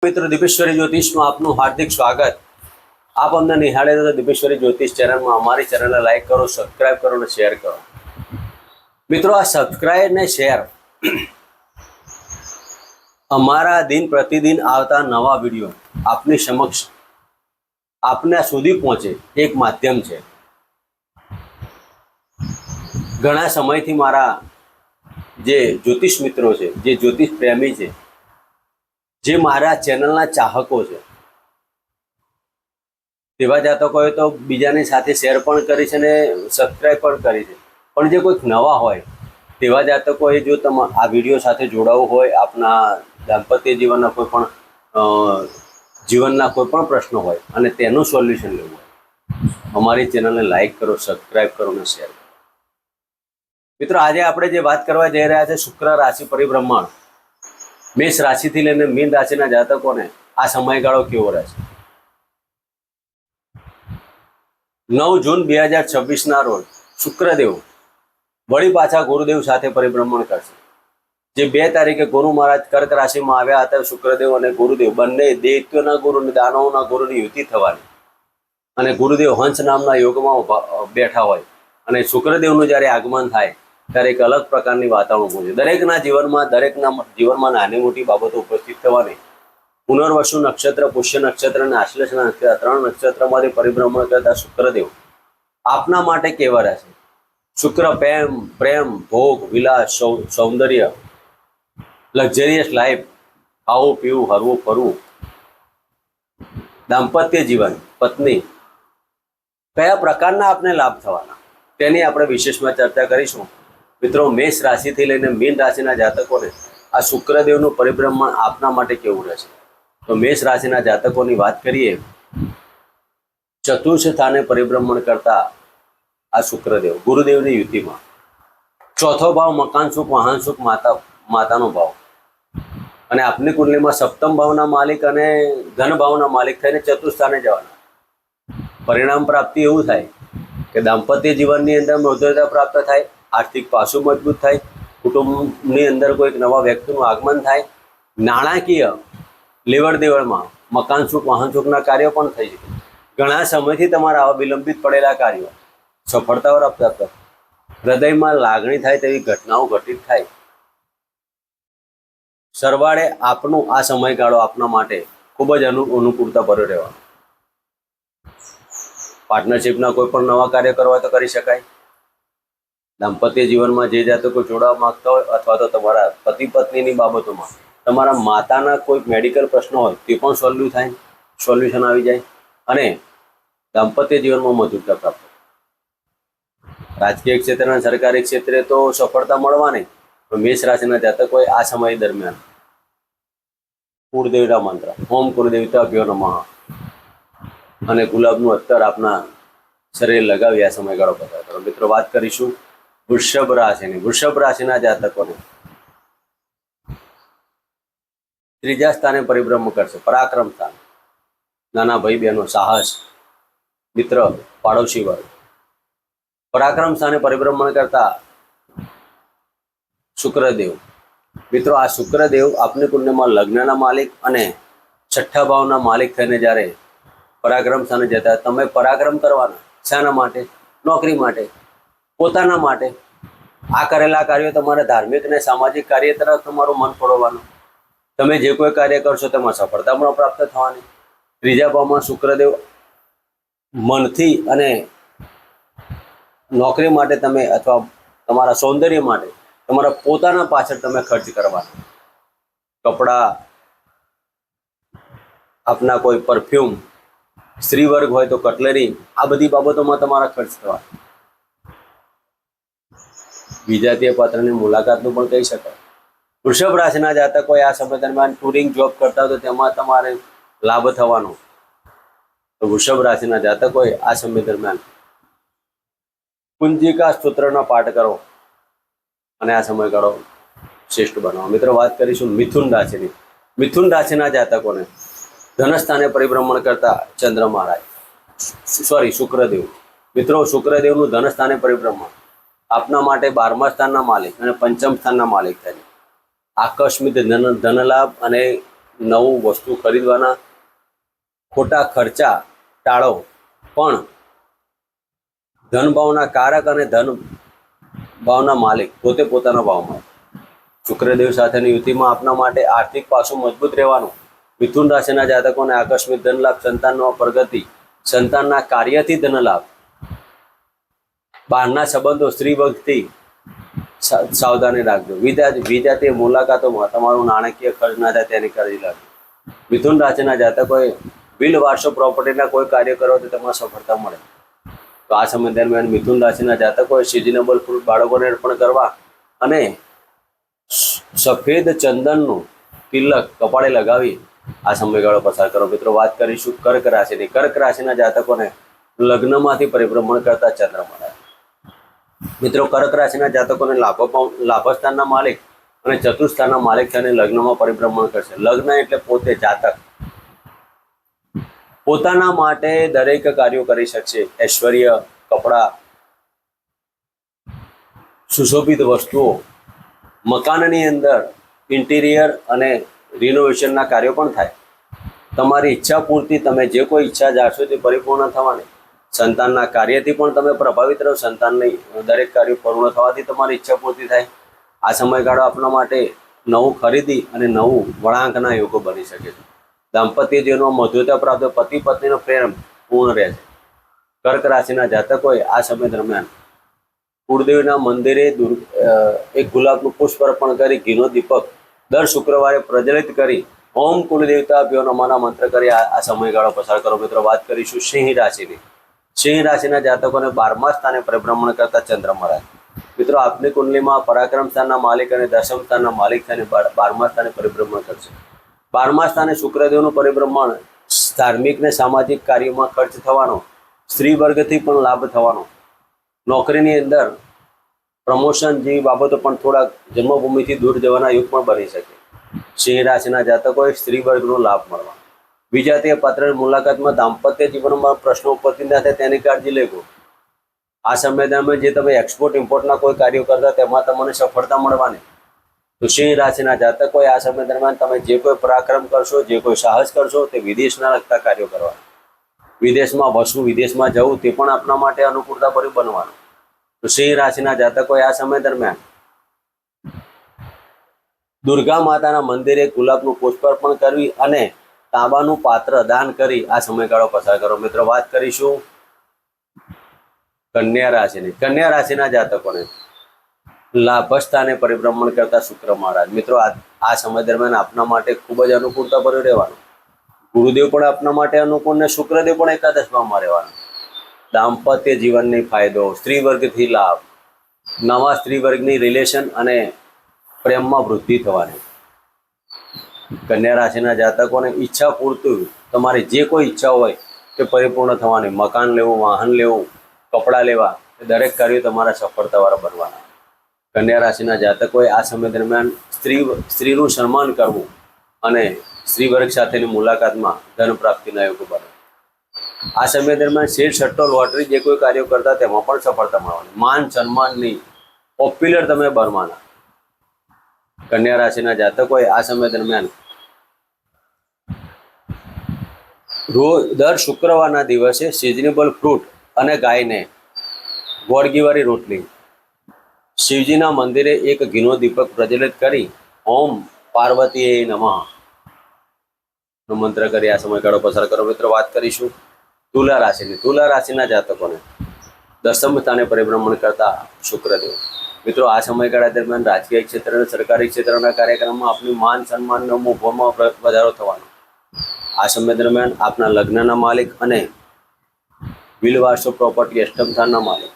મિત્રો દીપેશ્વરી જ્યોતિષમાં આપનું હાર્દિક સ્વાગત। આપ અમને નિહાળે તો દીપેશ્વરી જ્યોતિષ ચેનલમાં અમારી ચેનલને લાઈક કરો, સબસ્ક્રાઇબ કરો અને શેર કરો। મિત્રો, આ સબસ્ક્રાઇબ ને શેર અમારા દિન પ્રતિદિન આવતા નવા વિડીયો આપની સમક્ષ આપને સુધી પહોંચે એક માધ્યમ છે। ઘણા સમયથી મારા જે જ્યોતિષ મિત્રો છે, જે જ્યોતિષ પ્રેમી છે, જે મારા ચેનલના ચાહકો છે, તેવા જાતકોએ તો બીજાની સાથે શેર પણ કરી છે અને સબસ્ક્રાઈબ પણ કરી છે। પણ જે કોઈક નવા હોય તેવા જાતકોએ જો આ વિડીયો સાથે જોડાવવું હોય, આપના દાંપત્ય જીવનના કોઈ પણ પ્રશ્નો હોય અને તેનું સોલ્યુશન લેવું હોય, અમારી ચેનલને લાઈક કરો, સબસ્ક્રાઈબ કરો અને શેર કરો। મિત્રો, આજે આપણે જે વાત કરવા જઈ રહ્યા છે, શુક્ર રાશિ પરિભ્રમણ। મેષ રાશિથી લઈને મીન રાશિના જાતકોને આ સમયગાળો કેવો રહેશે? 9 જૂન 2026 રોજ શુક્રદેવ વળી પાછા ગુરુદેવ સાથે પરિભ્રમણ કરશે। જે 2 તારીખે ગુરુ મહારાજ કર્ક રાશિમાં આવ્યા હતા, શુક્રદેવ અને ગુરુદેવ બંને દૈત્યોના ગુરુ અને દાનવોના ગુરુની યુતિ થવાની, અને ગુરુદેવ હંસ નામના યોગમાં બેઠા હોય અને શુક્રદેવનું જ્યારે આગમન થાય ત્યારે એક અલગ પ્રકારની વાતાવરણ ઊભું છે। દરેકના જીવનમાં નાની મોટી બાબતો ઉપસ્થિત થવાની। પુનર્વસુ નક્ષત્ર, પુષ્ય નક્ષત્ર અને આશ્લેષ નક્ષત્ર, 3 નક્ષત્રમાંથી પરિભ્રમણ કરતા શુક્રદેવ આપના માટે કેવા રહેશે? શુક્ર પ્રેમ, ભોગ, વિલાસ, સૌંદર્ય, લક્ઝરિયસ લાઈફ, ખાવું પીવું, હરવું ફરવું, દાંપત્ય જીવન, પત્ની, કયા પ્રકારના આપને લાભ થવાના તેની આપણે વિશેષમાં ચર્ચા કરીશું। મિત્રો, મેષ રાશિથી લઈને મીન રાશિના જાતકોને આ શુક્રદેવનું પરિભ્રમણ આપના માટે કેવું રહેશે? તો મેષ રાશિના જાતકોની વાત કરીએ, ચતુર્થ સ્થાને પરિભ્રમણ કરતા આ શુક્રદેવ ગુરુદેવની યુતિમાં, 4થો ભાવ મકાન સુખ, વાહન સુખ, માતાનો ભાવ, અને આપની કુંડલીમાં 7મ ભાવના માલિક અને ધન ભાવના માલિક થઈને ચતુર્થ સ્થાને જવાના। પરિણામ પ્રાપ્તિ એવું થાય કે દાંપત્ય જીવનની અંદર મધુરતા પ્રાપ્ત થાય, આર્થિક પાસું મજબૂત થાય, કુટુંબની અંદર કોઈક નવા વ્યક્તિનું આગમન થાય, નાણાકીય લેવડ દેવડમાં મકાન સુખ, વાહન સુખના કાર્યો પણ થઈ શકે। ઘણા સમયથી તમારા આવા વિલંબિત પડેલા કાર્યો સફળતાઓ પ્રાપ્ત, હૃદયમાં લાગણી થાય તેવી ઘટનાઓ ઘટિત થાય। સરવાળે આપનું આ સમયગાળો આપના માટે ખૂબ જ અનુકૂળતા ભર્યો રહેવાનો। પાર્ટનરશિપના કોઈ પણ નવા કાર્ય કરવા તો કરી શકાય। દાંપત્ય જીવનમાં જે જાતકો જોડાવા માંગતા હોય અથવા તો તમારા પતિ પત્નીની બાબતોમાં તમારા માતાના કોઈ મેડિકલ પ્રશ્નો હોય તે પણ સોલ્યુશન આવી જાય, અને દાંપત્ય જીવનમાં મધુરતા પ્રાપ્ત। રાજકીય ક્ષેત્ર અને સરકારી ક્ષેત્રે તો સફળતા મળવાની, પણ મેષ રાશિના જાતકોએ આ સમય દરમિયાન કુળદેવતા મંત્ર ઓમ કુળદેવતાભ્યો નમઃ અને ગુલાબનું અત્તર આપના શરીરે લગાવી આ સમયગાળો પસાર કરો। મિત્રો, વાત કરીશું વૃષભ રાશિની। વૃષભ રાશિના જાતકોને 3જા સ્થાને પરિભ્રમણ કરશે પરાક્રમ સ્થાન, નાના ભાઈ બહેનો, સાહસ, મિત્ર, પાડોશી વર્ગ, પરાક્રમ સ્થાને પરિભ્રમણ કરતા શુક્રદેવ। મિત્રો, આ શુક્રદેવ આપની કુંડલીમાં લગ્નના માલિક અને 6ઠ્ઠા ભાવના માલિક થઈને જ્યારે પરાક્રમ સ્થાને જતા, તમે પરાક્રમ કરવાના। શાના માટે? નોકરી માટે, પોતાના માટે। આ કરેલા કાર્યો તમારા ધાર્મિક અને સામાજિક કાર્ય તરફ તમારું મન ફોડવાનું। તમે જે કોઈ કાર્ય કરશો તેમાં સફળતા પણ પ્રાપ્ત થવાની। 3જા ભાવમાં શુક્રદેવ મનથી અને નોકરી માટે તમે અથવા તમારા સૌંદર્ય માટે તમારા પોતાના પાછળ તમે ખર્ચ કરવાના। કપડાં, આપના કોઈ પરફ્યુમ, સ્ત્રી વર્ગ હોય તો કટલેરી, આ બધી બાબતોમાં તમારા ખર્ચ થવા। વિજાતીય પાત્રની મુલાકાતનું પણ કહી શકાય। વૃષભ રાશિના જાતકોએ આ સમય દરમિયાન ટુરિંગ જોબ કરતા હોય તો તેમાં તમારે લાભ થવાનો। તો વૃષભ રાશિના જાતકોએ આ સમય દરમિયાન કુંજિકા સ્તોત્રનો પાઠ કરો અને આ સમયગાળો શ્રેષ્ઠ બનાવો। મિત્રો, વાત કરીશું મિથુન રાશિની। મિથુન રાશિના જાતકોને ધનસ્થાને પરિભ્રમણ કરતા શુક્રદેવ। મિત્રો, શુક્રદેવનું ધનસ્થાને પરિભ્રમણ આપના માટે 12મા સ્થાનના માલિક અને 5મ સ્થાનના માલિક થાય। આકસ્મિક ધનલાભ અને નવું વસ્તુ ખરીદવાના ખોટા ખર્ચા ટાળો, પણ ધન ભાવના કારક અને ધન ભાવના માલિક પોતે પોતાના ભાવમાં. શુક્રદેવ સાથેની યુતિમાં આપના માટે આર્થિક પાસું મજબૂત રહેવાનું. મિથુન રાશિના જાતકોને આકસ્મિક ધન લાભ, સંતાનનો પ્રગતિ, સંતાનના કાર્યથી ધન લાભ, બહારના સંબંધો, સ્ત્રી વર્ગથી સાવધાની રાખજો. વિજાતીય મુલાકાતોમાં તમારું નાણાકીય ખર્ચ ના થાય તેની કાળજી રાખજો. મિથુન રાશિના જાતકોએ બિલ વારસો પ્રોપર્ટીના કોઈ કાર્ય કરો તો તેમાં સફળતા મળે. તો આ સમય દરમિયાન મિથુન રાશિના જાતકોએ સિઝનેબલ ફ્રૂટ બાળકોને અર્પણ કરવા અને સફેદ ચંદનનું તિલક કપાળે લગાવી આ સમયગાળો પસાર કરો. મિત્રો, વાત કરીશું કર્ક રાશિની. કર્ક રાશિના જાતકોને લગ્નમાંથી પરિભ્રમણ કરતા ચંદ્રમા. મિત્રો, કર્ક રાશિના જાતકોને લાભસ્થાનના માલિક અને ચતુર્સ્થાનના માલિક થઈને લગ્નમાં પરિભ્રમણ કરશે. લગ્ન એટલે પોતે જાતક પોતાના માટે દરેક કાર્યો કરી શકશે. ઐશ્વર્ય, કપડાં, સુશોભિત વસ્તુઓ, મકાનની અંદર ઇન્ટિરિયર અને રિનોવેશનના કાર્યો પણ થાય. તમારી ઈચ્છા પૂરતી તમે જે કોઈ ઈચ્છા જાણશો તે પરિપૂર્ણ થવાની. સંતાનના કાર્યથી પણ તમે પ્રભાવિત રહો. સંતાનની દરેક કાર્યો પૂર્ણ થવાથી તમારી ઈચ્છા પૂર્તિ થાય. આ સમયગાળો આપણા માટે નવું ખરીદી અને નવું વળાંકના યોગો બની શકે છે. દાંપત્ય જીવનમાં મધુરતા પ્રાપ્ત, પતિ પત્નીનો પ્રેમ પૂર્ણ રહે છે. કર્ક રાશિના જાતકોએ આ સમય દરમિયાન કુળદેવીના મંદિરે એક ગુલાબનું પુષ્પ અર્પણ કરી ઘીનો દીપક દર શુક્રવારે પ્રજ્વલિત કરી ઓમ કુલદેવતાભ્યો નમઃના મંત્ર કરી આ સમયગાળો પસાર કરો. મિત્રો, વાત કરીશું સિંહ રાશિની. સિંહ રાશિના જાતકોને 12મા સ્થાને પરિભ્રમણ કરતા ચંદ્રમા. મિત્રો, આપની કુંડલીમાં પરાક્રમ સ્થાનના માલિક અને દશમ સ્થાનના માલિક થઈને 12મા સ્થાને પરિભ્રમણ કરશે. 12મા સ્થાને શુક્રદેવનું પરિભ્રમણ ધાર્મિક ને સામાજિક કાર્યોમાં ખર્ચ થવાનો, સ્ત્રી વર્ગથી પણ લાભ થવાનો, નોકરીની અંદર પ્રમોશન જેવી બાબતો પણ થોડા જન્મભૂમિથી દૂર જવાના યુગ પણ બની શકે. સિંહ રાશિના જાતકોએ સ્ત્રી વર્ગનો લાભ મળવા. વિજાતીય પાત્રની મુલાકાતમાં દાંપત્ય જીવનમાં પ્રશ્નો ઉત્પત્તિ ના થાય તેની કાળજી લેજો. આ સમય દરમિયાન જે તમે એક્સપોર્ટ ઇમ્પોર્ટના કોઈ કાર્યો કરતા તેમાં તમને સફળતા મળવાની. તો સિંહ રાશિના જાતકોએ આ સમય દરમિયાન તમે જે કોઈ પરાક્રમ કરશો, જે કોઈ સાહસ કરશો તે વિદેશના લગતા કાર્યો કરવા. વિદેશમાં વસવું, વિદેશમાં જવું તે પણ આપણા માટે અનુકૂળતા ભર્યું બનવાનું. તો સિંહ રાશિના જાતકોએ આ સમય દરમિયાન દુર્ગા માતાના મંદિરે ગુલાબનું પુષ્પ અર્પણ કરવી અને તાંબાનું પાત્ર દાન કરી આ સમયગાળો પસાર કરો. મિત્રો, વાત કરીશું કન્યા રાશિની. કન્યા રાશિના જાતકોને લાભસ્થાને પરિભ્રમણ કરતા શુક્ર મહારાજ. મિત્રો, આ સમય દરમિયાન આપના માટે ખૂબ જ અનુકૂળતા ભર્યું રહેવાનું. ગુરુદેવ પણ આપના માટે અનુકૂળ ને શુક્રદેવ પણ એકાદશ ભાવમાં રહેવાનું. દાંપત્ય જીવનની ફાયદો, સ્ત્રી વર્ગથી લાભ, નવા સ્ત્રી વર્ગની રિલેશન અને પ્રેમમાં વૃદ્ધિ થવાની. કન્યા રાશિના જાતકોને ઈચ્છા પૂરતું તમારી જે કોઈ ઈચ્છા હોય તે પરિપૂર્ણ થવાની. મકાન લેવું, વાહન લેવું, કપડાં લેવા, એ દરેક કાર્યો તમારા સફળતાવાળા બનવાના. કન્યા રાશિના જાતકોએ આ સમય દરમિયાન સ્ત્રીનું સન્માન કરવું અને સ્ત્રી વર્ગ સાથેની મુલાકાતમાં ધન પ્રાપ્તિના યોગ બને. આ સમય દરમિયાન શેર, સટ્ટો, લોટરી જે કોઈ કાર્યો કરતા તેમાં પણ સફળતા મળવાની. માન સન્માનની પોપ્યુલર તમે બનવાના. કન્યા રાશિના જાતકોએ આ સમય દરમિયાન દર શુક્રવારના દિવસે સિઝનેબલ ફ્રૂટ અને ગાયને ગોળગીવાળી રોટલી, શિવજીના મંદિરે એક ઘીનો દીપક પ્રજ્વલિત કરી ઓમ પાર્વતીએ નમઃ નો મંત્ર કરી આ સમયગાળો પસાર કરો. મિત્રો, વાત કરીશું તુલા રાશિની. તુલા રાશિના જાતકોને દસમ સ્થાને પરિભ્રમણ કરતા શુક્રદેવ. મિત્રો, આ સમયગાળા દરમિયાન રાજકીય ક્ષેત્ર અને સરકારી ક્ષેત્રના કાર્યક્રમમાં આપની માન સન્માનનો મોભમાં વધારો થવાનો. આ સમય દરમિયાન આપના લગ્નના માલિક અને વિલવારસો પ્રોપર્ટી અષ્ટમ સ્થાનના માલિક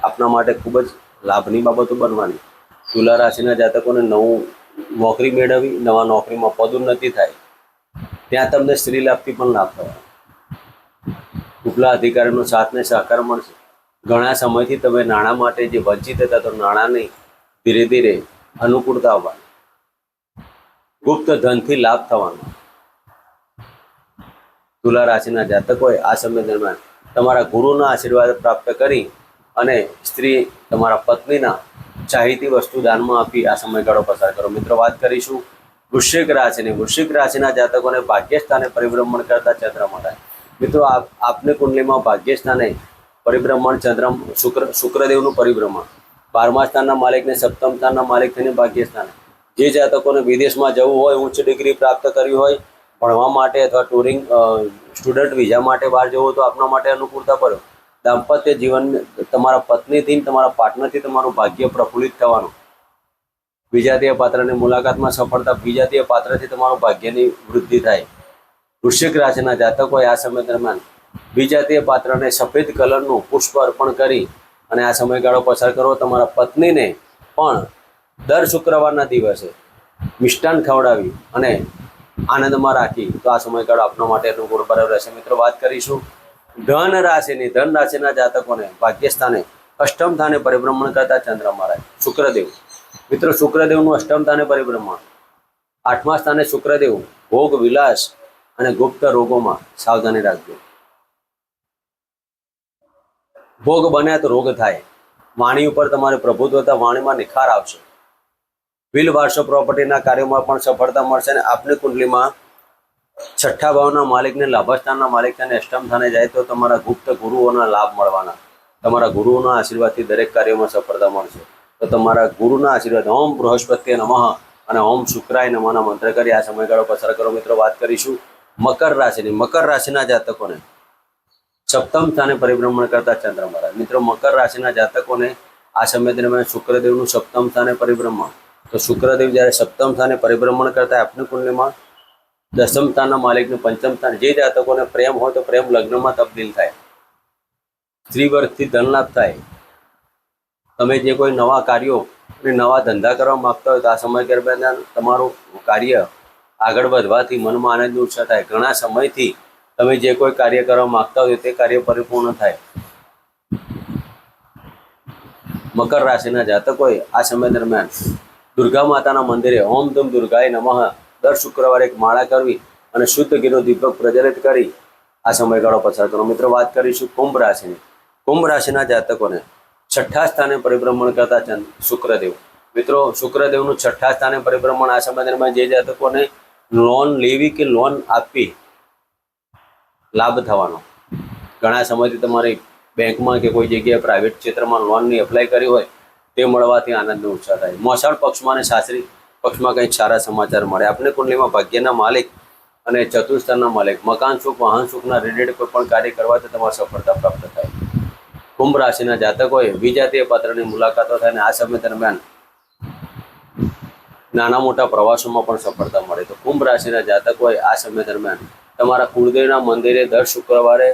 આપના માટે ખૂબ જ લાભની બાબતો બનવાની. તુલા રાશિના જાતકોને નવું નોકરી મેળવી, નવા નોકરીમાં પદોન્નતિ થાય, ત્યાં તમને સ્ત્રી લાભથી પણ લાભ થવાનો. ઉપલા અધિકારીનો સાથ ને સહકાર મળશે. ઘણા સમયથી તમે નાણાં માટે જે વંચિત હતા તો નાણાંની ધીરે ધીરે અનુકૂળતા આવવાની. ગુપ્ત ધનથી લાભ થવાનો. તુલા રાશિના જાતકોએ આ સમય દરમિયાન તમારા ગુરુના આશીર્વાદ પ્રાપ્ત કરી અને સ્ત્રી તમારા પત્નીના ચાહીતી વસ્તુ દાનમાં આપી આ સમયગાળો પસાર કરો. મિત્રો, વાત કરીશું વૃશ્ચિક રાશિના જાતકોને ભાગ્યસ્થાને પરિભ્રમણ કરતા ચંદ્રમા થાય. મિત્રો આપની કુંડલીમાં ભાગ્યસ્થાને પરિભ્રમણ શુક્રદેવનું પરિભ્રમણ, 12મા સ્થાનના માલિકને સપ્તમ સ્થાનના માલિક થઈને ભાગ્યસ્થાને. જે જાતકોને વિદેશમાં જવું હોય, ઉચ્ચ ડિગ્રી પ્રાપ્ત કરવી હોય, ભણવા માટે અથવા ટુરિંગ સ્ટુડન્ટ વિઝા માટે બહાર જવું હોય તો આપના માટે અનુકૂળતા પડે. દાંપત્ય જીવન તમારા પત્નીથી તમારા પાર્ટનરથી તમારું ભાગ્ય પ્રફુલ્લિત થવાનું. વિજાતીય પાત્રની મુલાકાતમાં સફળતા, વિજાતીય પાત્રથી તમારું ભાગ્યની વૃદ્ધિ થાય. વૃશ્ચિક રાશિના જાતકોએ આ સમય દરમિયાન વિજાતીય પાત્રને સફેદ કલરનું પુષ્પ અર્પણ કરી અને આ સમયગાળો પસાર કરો. તમારા પત્નીને પણ દર શુક્રવારના દિવસે મિષ્ટાન ખવડાવી અને આનંદમાં રાખી તો આ સમયગાળો આપણા માટે અનુકૂળ બરાબર રહેશે. મિત્રો, વાત કરીશું ધન રાશિના જાતકોને ભાગ્યસ્થાને અષ્ટમ સ્થાને પરિભ્રમણ કરતા ચંદ્રમા થાય શુક્રદેવ. મિત્રો, શુક્રદેવનું અષ્ટમ સ્થાને પરિભ્રમણ, 8મા સ્થાને શુક્રદેવ ભોગ વિલાસ અને ગુપ્ત રોગોમાં સાવધાની રાખજો. ભોગ બન્યા તો રોગ થાય. વાણી ઉપર તમારે પ્રભુત્વતા, વાણીમાં નિખાર આવશે. વિલ વારસો પ્રોપર્ટીના કાર્યોમાં પણ સફળતા મળશે. અને આપની કુંડલીમાં 6ઠ્ઠા ભાવના માલિકને લાભસ્થાનના માલિક અને અષ્ટમ સ્થાને જાય તો તમારા ગુપ્ત ગુરુઓના લાભ મળવાના. તમારા ગુરુઓના આશીર્વાદથી દરેક કાર્યોમાં સફળતા મળશે. તો તમારા ગુરુના આશીર્વાદ ઓમ બૃહસ્પતિએ નમઃ અને ઓમ શુક્રાય નમઃના મંત્ર કરી આ સમયગાળો પસાર કરો. મિત્રો, વાત કરીશું મકર રાશિના જાતકોને સપ્તમ સ્થાને પરિભ્રમણ કરતા ચંદ્રમા થાય. મિત્રો, મકર રાશિના જાતકોને આ સમય દરમિયાન શુક્રદેવનું સપ્તમ સ્થાને પરિભ્રમણ. તો શુક્રદેવ જ્યારે સપ્તમ સ્થાને પરિભ્રમણ કરતા આપની કુંડલીમાં 10મ સ્થાનના માલિકનું પંચમ સ્થાન. જે જાતકોને પ્રેમ હોય તો પ્રેમ લગ્નમાં તબદીલ થાય. સ્ત્રી વર્ગથી ધન લાભ થાય. તમે જે કોઈ નવા કાર્યો અને નવા ધંધા કરવા માંગતા હોય તો આ સમય દરમિયાન તમારું કાર્ય આગળ વધવાથી મનમાં આનંદની ઉત્સાહ થાય. ઘણા સમયથી તમે જે કોઈ કાર્ય કરવા માંગતા હોય તે કાર્ય પરિપૂર્ણ થાય. મકર રાશિના જાતકોએ આ સમય દરમિયાન દુર્ગા માતાના મંદિરે ઓમ ધૂમ દુર્ગાય નમઃ દર શુક્રવારે એક માળા કરવી અને શુદ્ધ ઘીનો દીપક પ્રજ્વલિત કરી આ સમયગાળો પસાર કરો. મિત્રો, વાત કરીશું કુંભ રાશિના જાતકોને 6ઠ્ઠા સ્થાને પરિભ્રમણ કરતા શુક્રદેવ. મિત્રો, શુક્રદેવનું 6ઠ્ઠા સ્થાને પરિભ્રમણ આ સમય દરમિયાન જે જાતકોને લોન લેવી કે લોન આપવી લાભ થવાનો. ઘણા સમયથી તમારી બેંકમાં કે કોઈ જગ્યાએ પ્રાઇવેટ ક્ષેત્રમાં લોનની એપ્લાય કરી હોય તે મળવાથી આનંદનો ઉત્સાહ થાય. મોસાળ પક્ષમાં અને સાસરી પક્ષમાં કંઈક સારા સમાચાર મળે. આપની કુંડલીમાં ભાગ્યના માલિક અને ચતુર્સ્થાનના માલિક, મકાન સુખ, વાહન સુખના રિલેટેડ કોઈ પણ કાર્ય કરવાથી તમારે સફળતા પ્રાપ્ત થાય. કુંભ રાશિના જાતકોએ વિજાતીય પાત્રની મુલાકાતો થાય અને આ સમય દરમિયાન નાના મોટા પ્રવાસોમાં પણ સફળતા મળે. તો કુંભ રાશિના જાતકોએ આ સમય દરમિયાન તમારા કુળદેવના મંદિરે દર શુક્રવારે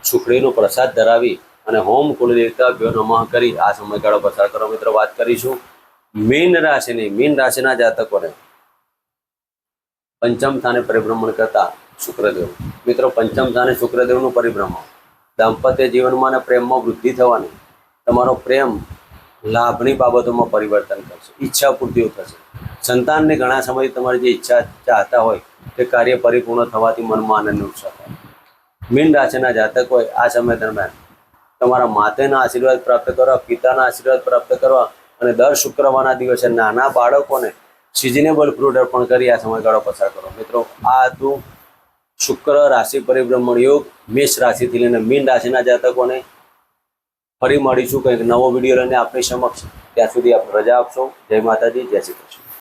સુખડીનો પ્રસાદ ધરાવી અને હોમ કુળદેવતાભ્યો નમઃ કરી આ સમયગાળો પસાર કરો. મિત્રો, વાત કરીશું મીન રાશિના જાતકોને પંચમ સ્થાને પરિભ્રમણ કરતા શુક્રદેવ. મિત્રો, પંચમ સ્થાને શુક્રદેવનું પરિભ્રમણ દાંપત્ય જીવનમાં અને પ્રેમમાં વૃદ્ધિ થવાની. તમારો પ્રેમ લાભની બાબતોમાં પરિવર્તન કરશે. ઈચ્છા પૂર્તિઓ થશે. સંતાનને ઘણા સમયથી તમારી જે ઈચ્છા ચાહતા હોય તે કાર્ય પરિપૂર્ણ થવાથી મનમાં આનંદનો ઉત્સાહ થાય. મીન રાશિના જાતકોએ આ સમય દરમિયાન તમારા માતાના આશીર્વાદ પ્રાપ્ત કરવા, પિતાના આશીર્વાદ પ્રાપ્ત કરવા અને દર શુક્રવારના દિવસે નાના બાળકોને સિઝનેબલ ફ્રૂટ અર્પણ કરી આ સમયગાળો પસાર કરો. મિત્રો, આ હતું શુક્ર રાશિ પરિભ્રમણ યોગ મેષ રાશિથી લઈને મીન રાશિના જાતકોને. ફરી મળીશું કંઈક નવો વિડીયો લઈને આપણી સમક્ષ. ત્યાં સુધી આપ રજા આપશો. જય માતાજી, જય શ્રી કૃષ્ણ.